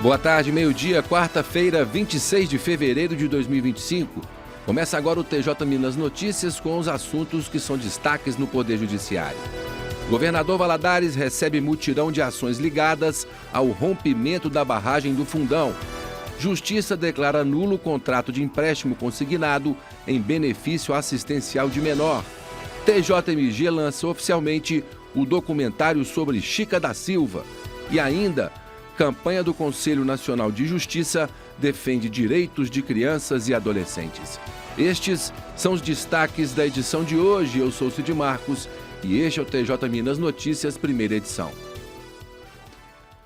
Boa tarde, meio-dia, quarta-feira, 26 de fevereiro de 2025. Começa agora o TJ Minas Notícias com os assuntos que são destaques no Poder Judiciário. Governador Valadares recebe mutirão de ações ligadas ao rompimento da barragem do Fundão. Justiça declara nulo o contrato de empréstimo consignado em benefício assistencial de menor. TJMG lança oficialmente o documentário sobre Chica da Silva. E ainda, campanha do Conselho Nacional de Justiça defende direitos de crianças e adolescentes. Estes são os destaques da edição de hoje. Eu sou Cid Marcos e este é o TJ Minas Notícias, primeira edição.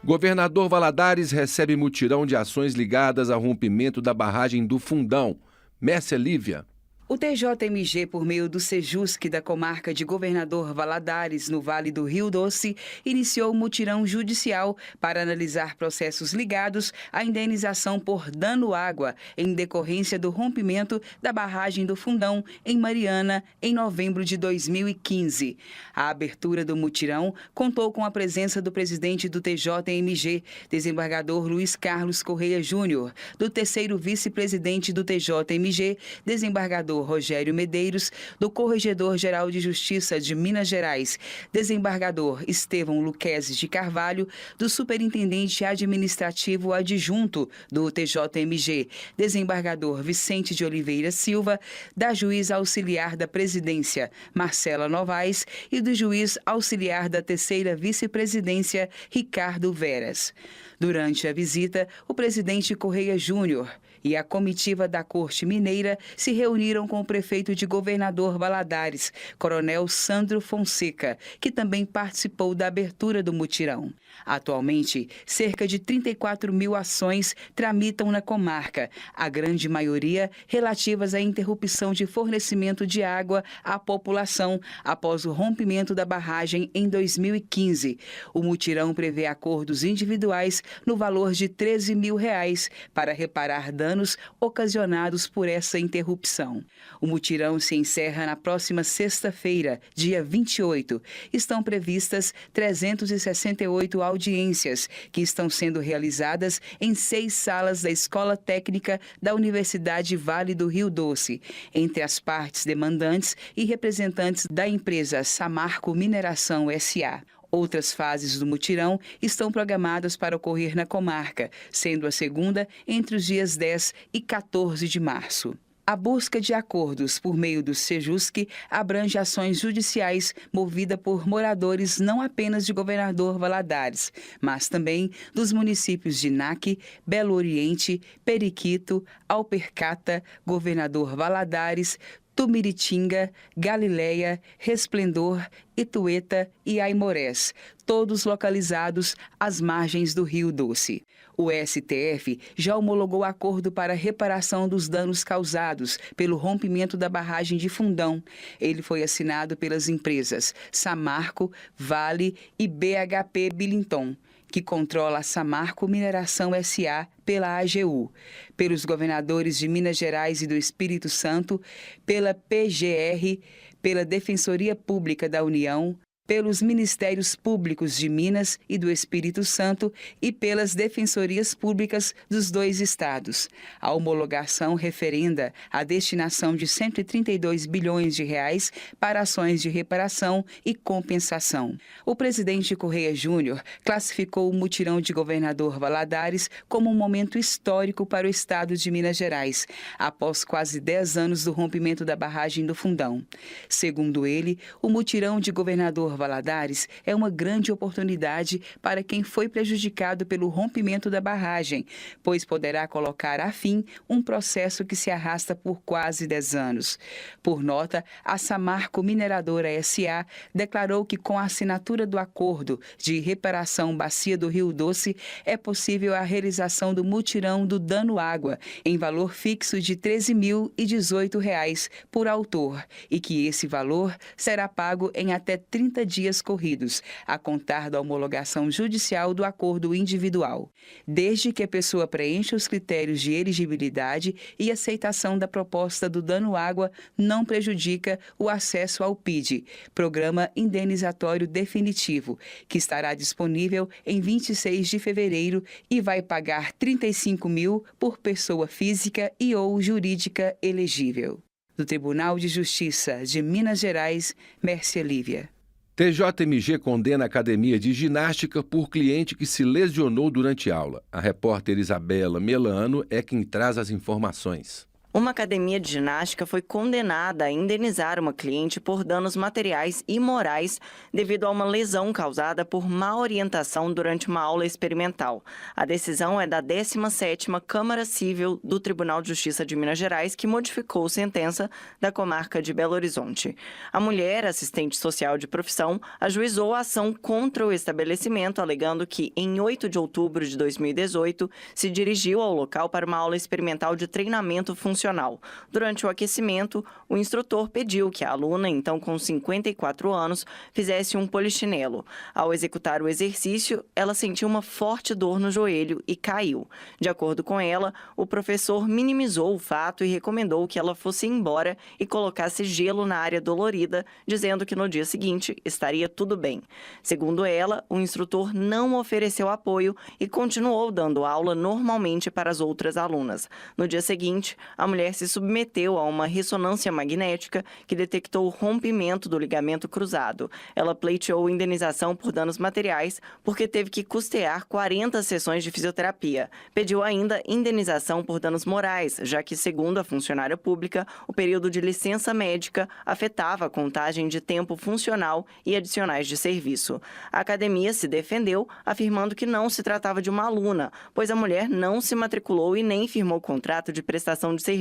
Governador Valadares recebe mutirão de ações ligadas ao rompimento da barragem do Fundão. Mércia Lívia. O TJMG, por meio do Sejusc da comarca de Governador Valadares, no Vale do Rio Doce, iniciou mutirão judicial para analisar processos ligados à indenização por dano-água em decorrência do rompimento da barragem do Fundão, em Mariana, em novembro de 2015. A abertura do mutirão contou com a presença do presidente do TJMG, desembargador Luiz Carlos Correia Júnior, do terceiro vice-presidente do TJMG, desembargador Rogério Medeiros, do Corregedor-Geral de Justiça de Minas Gerais, desembargador Estevão Luquezes de Carvalho, do Superintendente Administrativo Adjunto do TJMG, desembargador Vicente de Oliveira Silva, da juiz auxiliar da Presidência, Marcela Novaes, e do juiz auxiliar da terceira vice-presidência, Ricardo Veras. Durante a visita, o presidente Correia Júnior e a comitiva da Corte Mineira se reuniram com o prefeito de Governador Valadares, Coronel Sandro Fonseca, que também participou da abertura do mutirão. Atualmente, cerca de 34 mil ações tramitam na comarca, a grande maioria relativas à interrupção de fornecimento de água à população após o rompimento da barragem em 2015. O mutirão prevê acordos individuais no valor de R$13 mil para reparar danos ocasionados por essa interrupção. O mutirão se encerra na próxima sexta-feira, dia 28. Estão previstas 368 audiências, que estão sendo realizadas em 6 salas da Escola Técnica da Universidade Vale do Rio Doce, entre as partes demandantes e representantes da empresa Samarco Mineração S.A. Outras fases do mutirão estão programadas para ocorrer na comarca, sendo a segunda entre os dias 10 e 14 de março. A busca de acordos por meio do Sejusc abrange ações judiciais movidas por moradores não apenas de Governador Valadares, mas também dos municípios de Naque, Belo Oriente, Periquito, Alpercata, Governador Valadares, Tumiritinga, Galileia, Resplendor, Itueta e Aimorés, todos localizados às margens do Rio Doce. O STF já homologou acordo para reparação dos danos causados pelo rompimento da barragem de Fundão. Ele foi assinado pelas empresas Samarco, Vale e BHP Billinton, que controla a Samarco Mineração S.A. pela AGU, pelos governadores de Minas Gerais e do Espírito Santo, pela PGR, pela Defensoria Pública da União, pelos Ministérios Públicos de Minas e do Espírito Santo e pelas Defensorias Públicas dos 2 estados. A homologação referenda a destinação de R$132 bilhões para ações de reparação e compensação. O presidente Correia Júnior classificou o mutirão de Governador Valadares como um momento histórico para o estado de Minas Gerais, após quase 10 anos do rompimento da barragem do Fundão. Segundo ele, o mutirão de Governador Valadares é uma grande oportunidade para quem foi prejudicado pelo rompimento da barragem, pois poderá colocar a fim um processo que se arrasta por quase 10 anos. Por nota, a Samarco Mineradora S.A. declarou que com a assinatura do acordo de reparação Bacia do Rio Doce, é possível a realização do mutirão do dano-água, em valor fixo de R$13.018 por autor, e que esse valor será pago em até 30 dias corridos, a contar da homologação judicial do acordo individual, desde que a pessoa preencha os critérios de elegibilidade e aceitação da proposta do dano-água não prejudica o acesso ao PID, Programa Indenizatório Definitivo, que estará disponível em 26 de fevereiro e vai pagar R$ 35 mil por pessoa física e ou jurídica elegível. Do Tribunal de Justiça de Minas Gerais, Mércia Lívia. TJMG condena a academia de ginástica por cliente que se lesionou durante aula. A repórter Isabela Melano é quem traz as informações. Uma academia de ginástica foi condenada a indenizar uma cliente por danos materiais e morais devido a uma lesão causada por má orientação durante uma aula experimental. A decisão é da 17ª Câmara Civil do Tribunal de Justiça de Minas Gerais, que modificou sentença da comarca de Belo Horizonte. A mulher, assistente social de profissão, ajuizou a ação contra o estabelecimento, alegando que, em 8 de outubro de 2018, se dirigiu ao local para uma aula experimental de treinamento funcional. Durante o aquecimento, o instrutor pediu que a aluna, então com 54 anos, fizesse um polichinelo. Ao executar o exercício, ela sentiu uma forte dor no joelho e caiu. De acordo com ela, o professor minimizou o fato e recomendou que ela fosse embora e colocasse gelo na área dolorida, dizendo que no dia seguinte estaria tudo bem. Segundo ela, o instrutor não ofereceu apoio e continuou dando aula normalmente para as outras alunas. No dia seguinte, a mulher se submeteu a uma ressonância magnética que detectou o rompimento do ligamento cruzado. Ela pleiteou indenização por danos materiais porque teve que custear 40 sessões de fisioterapia. Pediu ainda indenização por danos morais, já que, segundo a funcionária pública, o período de licença médica afetava a contagem de tempo funcional e adicionais de serviço. A academia se defendeu, afirmando que não se tratava de uma aluna, pois a mulher não se matriculou e nem firmou contrato de prestação de serviços.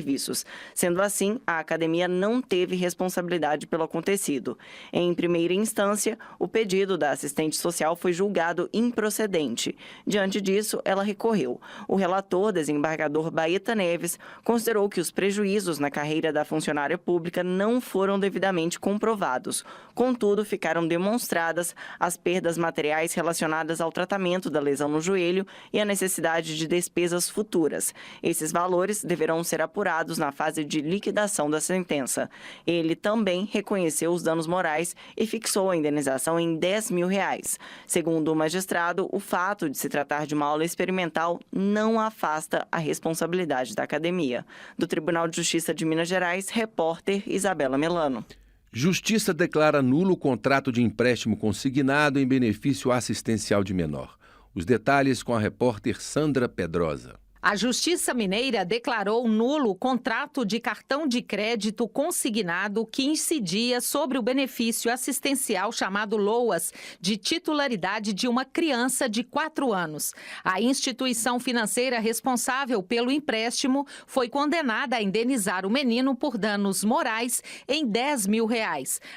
Sendo assim, a academia não teve responsabilidade pelo acontecido. Em primeira instância, o pedido da assistente social foi julgado improcedente. Diante disso, ela recorreu. O relator, desembargador Baeta Neves, considerou que os prejuízos na carreira da funcionária pública não foram devidamente comprovados. Contudo, ficaram demonstradas as perdas materiais relacionadas ao tratamento da lesão no joelho e a necessidade de despesas futuras. Esses valores deverão ser apurados na fase de liquidação da sentença. Ele também reconheceu os danos morais e fixou a indenização em R$10 mil. Segundo o magistrado, o fato de se tratar de uma aula experimental não afasta a responsabilidade da academia. Do Tribunal de Justiça de Minas Gerais, repórter Isabela Melano. Justiça declara nulo o contrato de empréstimo consignado em benefício assistencial de menor. Os detalhes com a repórter Sandra Pedrosa. A Justiça Mineira declarou nulo o contrato de cartão de crédito consignado que incidia sobre o benefício assistencial chamado LOAS, de titularidade de uma criança de 4 anos. A instituição financeira responsável pelo empréstimo foi condenada a indenizar o menino por danos morais em R$10 mil.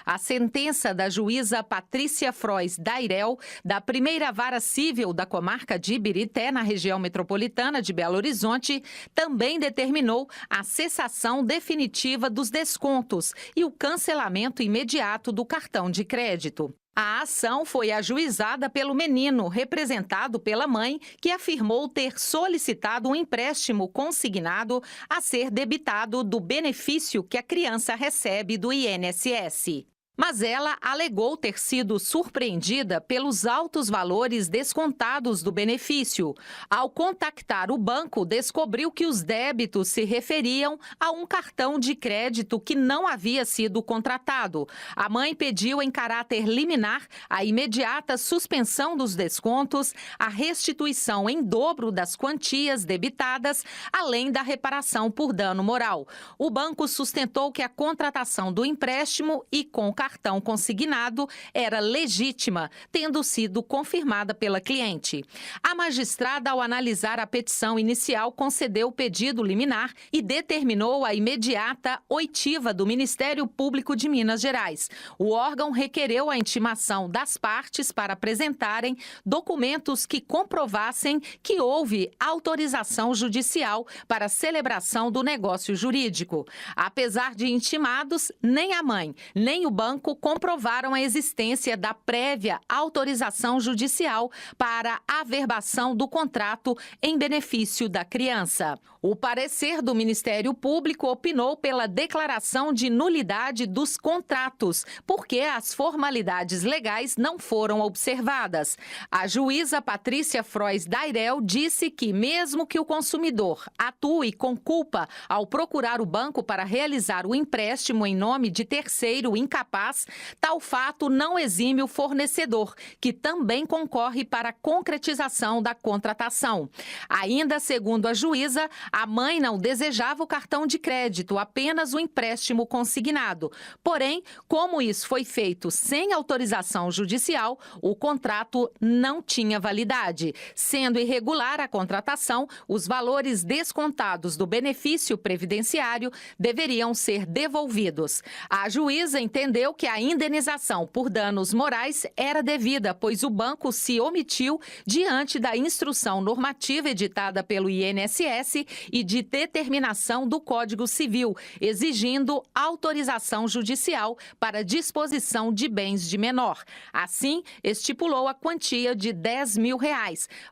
A sentença da juíza Patrícia Frois Dairel, da primeira vara civil da comarca de Ibirité, na região metropolitana de Belo Horizonte, também determinou a cessação definitiva dos descontos e o cancelamento imediato do cartão de crédito. A ação foi ajuizada pelo menino, representado pela mãe, que afirmou ter solicitado um empréstimo consignado a ser debitado do benefício que a criança recebe do INSS. Mas ela alegou ter sido surpreendida pelos altos valores descontados do benefício. Ao contactar o banco, descobriu que os débitos se referiam a um cartão de crédito que não havia sido contratado. A mãe pediu em caráter liminar a imediata suspensão dos descontos, a restituição em dobro das quantias debitadas, além da reparação por dano moral. O banco sustentou que a contratação do empréstimo e com cartão consignado era legítima, tendo sido confirmada pela cliente. A magistrada, ao analisar a petição inicial, concedeu o pedido liminar e determinou a imediata oitiva do Ministério Público de Minas Gerais. O órgão requereu a intimação das partes para apresentarem documentos que comprovassem que houve autorização judicial para a celebração do negócio jurídico. Apesar de intimados, nem a mãe, nem o banco banco comprovaram a existência da prévia autorização judicial para a averbação do contrato em benefício da criança. O parecer do Ministério Público opinou pela declaração de nulidade dos contratos, porque as formalidades legais não foram observadas. A juíza Patrícia Frois Dairel disse que, mesmo que o consumidor atue com culpa ao procurar o banco para realizar o empréstimo em nome de terceiro incapaz, tal fato não exime o fornecedor, que também concorre para a concretização da contratação. Ainda segundo a juíza, a mãe não desejava o cartão de crédito, apenas o empréstimo consignado. Porém, como isso foi feito sem autorização judicial, o contrato não tinha validade. Sendo irregular a contratação, os valores descontados do benefício previdenciário deveriam ser devolvidos. A juíza entendeu que a indenização por danos morais era devida, pois o banco se omitiu diante da instrução normativa editada pelo INSS e de determinação do Código Civil, exigindo autorização judicial para disposição de bens de menor. Assim, estipulou a quantia de R$10 mil,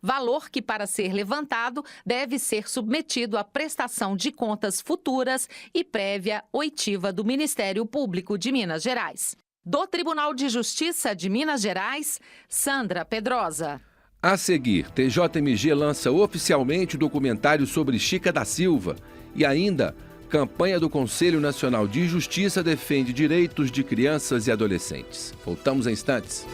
valor que, para ser levantado, deve ser submetido à prestação de contas futuras e prévia oitiva do Ministério Público de Minas Gerais. Do Tribunal de Justiça de Minas Gerais, Sandra Pedrosa. A seguir, TJMG lança oficialmente o documentário sobre Chica da Silva e ainda, campanha do Conselho Nacional de Justiça defende direitos de crianças e adolescentes. Voltamos em instantes.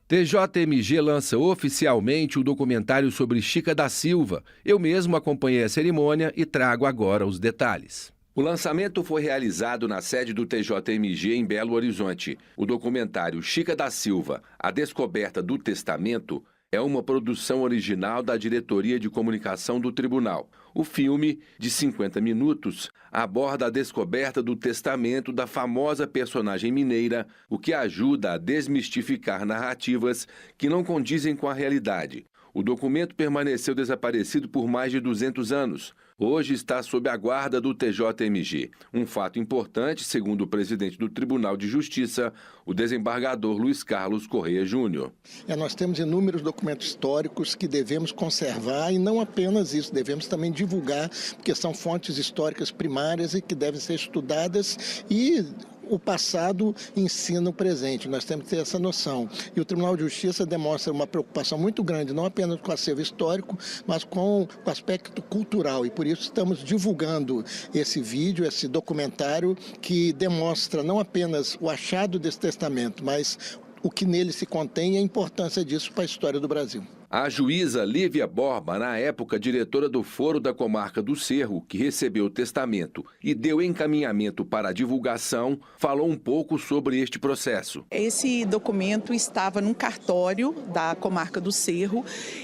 TJMG lança oficialmente o documentário sobre Chica da Silva. Eu mesmo acompanhei a cerimônia e trago agora os detalhes. O lançamento foi realizado na sede do TJMG em Belo Horizonte. O documentário Chica da Silva, A Descoberta do Testamento, é uma produção original da Diretoria de Comunicação do Tribunal. O filme, de 50 minutos, aborda a descoberta do testamento da famosa personagem mineira, o que ajuda a desmistificar narrativas que não condizem com a realidade. O documento permaneceu desaparecido por mais de 200 anos. Hoje está sob a guarda do TJMG. Um fato importante, segundo o presidente do Tribunal de Justiça, o desembargador Luiz Carlos Correia Júnior. Nós temos inúmeros documentos históricos que devemos conservar e não apenas isso, devemos também divulgar, porque são fontes históricas primárias e que devem ser estudadas e o passado ensina o presente, nós temos que ter essa noção. E o Tribunal de Justiça demonstra uma preocupação muito grande, não apenas com o acervo histórico, mas com o aspecto cultural. E por isso estamos divulgando esse vídeo, esse documentário, que demonstra não apenas o achado desse testamento, mas o que nele se contém e a importância disso para a história do Brasil. A juíza Lívia Borba, na época diretora do Foro da Comarca do Cerro, que recebeu o testamento e deu encaminhamento para a divulgação, falou um pouco sobre este processo. Esse documento estava num cartório da Comarca do Cerro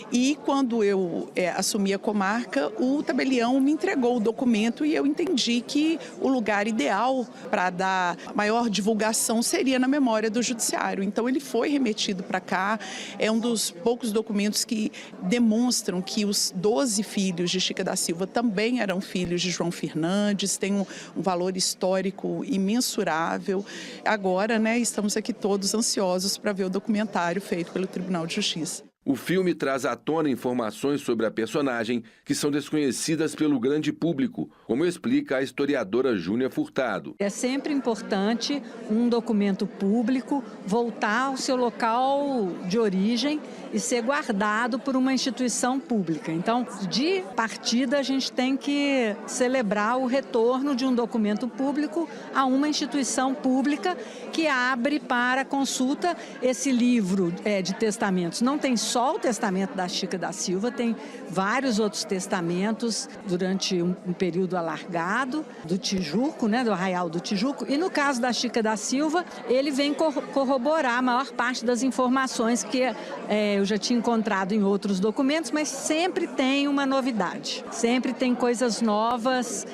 e quando eu assumi a comarca, o tabelião me entregou o documento e eu entendi que o lugar ideal para dar maior divulgação seria na memória do judiciário. Então ele foi remetido para cá, é um dos poucos documentos que demonstram que os 12 filhos de Chica da Silva também eram filhos de João Fernandes, tem um valor histórico imensurável. Agora, estamos aqui todos ansiosos para ver o documentário feito pelo Tribunal de Justiça. O filme traz à tona informações sobre a personagem que são desconhecidas pelo grande público, como explica a historiadora Júnia Furtado. É sempre importante um documento público voltar ao seu local de origem e ser guardado por uma instituição pública. Então, de partida, a gente tem que celebrar o retorno de um documento público a uma instituição pública que abre para consulta esse livro de testamentos. Não tem só o testamento da Chica da Silva, tem vários outros testamentos durante um período alargado do Tijuco, do Arraial do Tijuco. E no caso da Chica da Silva, ele vem corroborar a maior parte das informações que eu já tinha encontrado em outros documentos, mas sempre tem uma novidade, sempre tem coisas novas,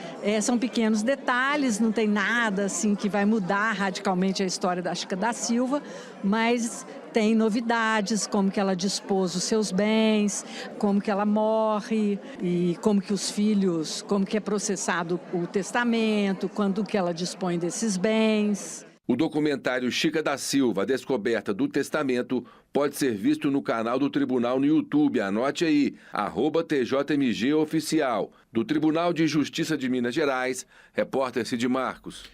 são pequenos detalhes, não tem nada assim que vai mudar radicalmente a história da Chica da Silva, mas tem novidades, como que ela dispôs os seus bens, como que ela morre e como que os filhos, como que é processado o testamento, quando que ela dispõe desses bens. O documentário Chica da Silva, A Descoberta do Testamento, pode ser visto no canal do Tribunal no YouTube. Anote aí, @TJMG Oficial. Do Tribunal de Justiça de Minas Gerais, repórter Cid Marcos.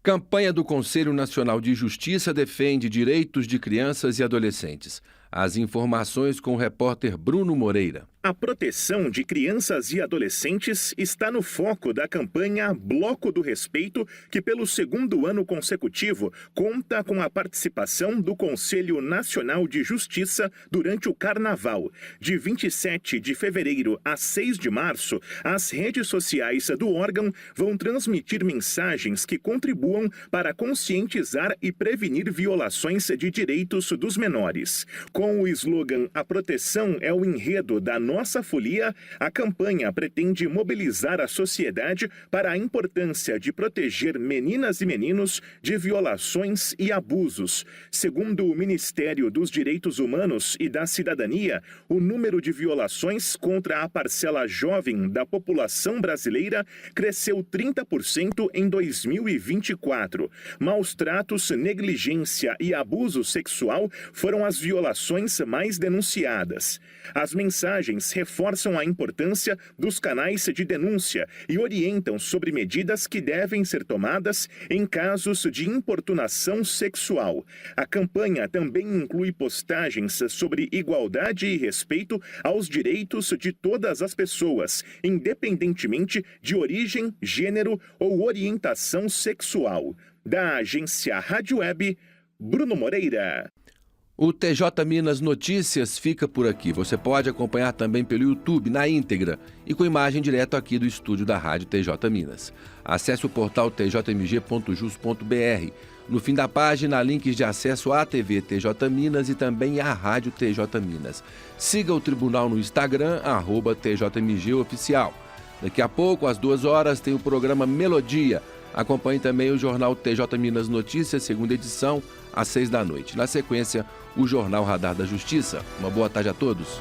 Campanha do Conselho Nacional de Justiça defende direitos de crianças e adolescentes. As informações com o repórter Bruno Moreira. A proteção de crianças e adolescentes está no foco da campanha Bloco do Respeito, que pelo segundo ano consecutivo conta com a participação do Conselho Nacional de Justiça durante o Carnaval. De 27 de fevereiro a 6 de março, as redes sociais do órgão vão transmitir mensagens que contribuam para conscientizar e prevenir violações de direitos dos menores. Com o slogan "A proteção é o enredo da nossa folia", a campanha pretende mobilizar a sociedade para a importância de proteger meninas e meninos de violações e abusos. Segundo o Ministério dos Direitos Humanos e da Cidadania, o número de violações contra a parcela jovem da população brasileira cresceu 30% em 2024. Maus tratos, negligência e abuso sexual foram as violações mais denunciadas. As mensagens reforçam a importância dos canais de denúncia e orientam sobre medidas que devem ser tomadas em casos de importunação sexual. A campanha também inclui postagens sobre igualdade e respeito aos direitos de todas as pessoas, independentemente de origem, gênero ou orientação sexual. Da agência Rádio Web, Bruno Moreira. O TJ Minas Notícias fica por aqui. Você pode acompanhar também pelo YouTube, na íntegra, e com imagem direto aqui do estúdio da Rádio TJ Minas. Acesse o portal tjmg.jus.br. No fim da página, há links de acesso à TV TJ Minas e também à Rádio TJ Minas. Siga o Tribunal no Instagram, @TJMG Oficial. Daqui a pouco, às 2 horas, tem o programa Melodia. Acompanhe também o jornal TJ Minas Notícias, segunda edição, às 6 da noite. Na sequência, o Jornal Radar da Justiça. Uma boa tarde a todos.